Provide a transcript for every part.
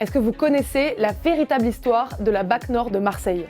Est-ce que vous connaissez la véritable histoire de la BAC Nord de Marseille ?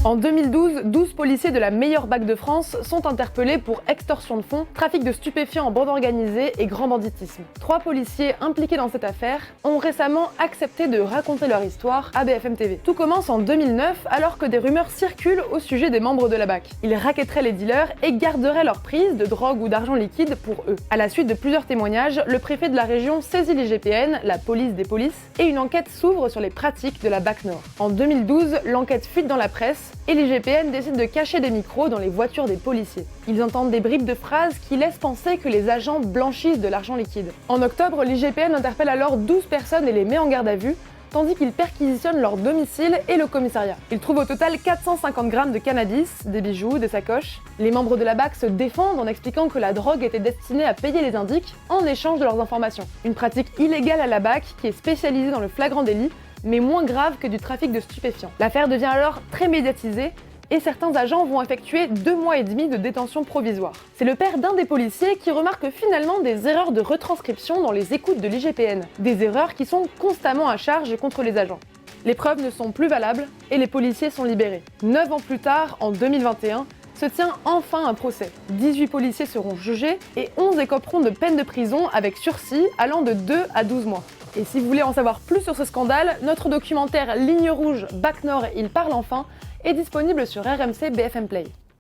En 2012, 12 policiers de la meilleure BAC de France sont interpellés pour extorsion de fonds, trafic de stupéfiants en bande organisée et grand banditisme. 3 policiers impliqués dans cette affaire ont récemment accepté de raconter leur histoire à BFM TV. Tout commence en 2009 alors que des rumeurs circulent au sujet des membres de la BAC. Ils racketteraient les dealers et garderaient leur prise de drogue ou d'argent liquide pour eux. À la suite de plusieurs témoignages, le préfet de la région saisit l'IGPN, la police des polices, et une enquête s'ouvre sur les pratiques de la BAC Nord. En 2012, l'enquête fuite dans la presse et l'IGPN décide de cacher des micros dans les voitures des policiers. Ils entendent des bribes de phrases qui laissent penser que les agents blanchissent de l'argent liquide. En octobre, l'IGPN interpelle alors 12 personnes et les met en garde à vue, tandis qu'ils perquisitionnent leur domicile et le commissariat. Ils trouvent au total 450 grammes de cannabis, des bijoux, des sacoches. Les membres de la BAC se défendent en expliquant que la drogue était destinée à payer les indiques en échange de leurs informations. Une pratique illégale à la BAC qui est spécialisée dans le flagrant délit, mais moins grave que du trafic de stupéfiants. L'affaire devient alors très médiatisée et certains agents vont effectuer 2 mois et demi de détention provisoire. C'est le père d'un des policiers qui remarque finalement des erreurs de retranscription dans les écoutes de l'IGPN, des erreurs qui sont constamment à charge contre les agents. Les preuves ne sont plus valables et les policiers sont libérés. 9 ans plus tard, en 2021, se tient enfin un procès. 18 policiers seront jugés et 11 écoperont de peine de prison avec sursis allant de 2 à 12 mois. Et si vous voulez en savoir plus sur ce scandale, notre documentaire Ligne rouge, BAC Nord, il parle enfin, est disponible sur RMC BFM Play.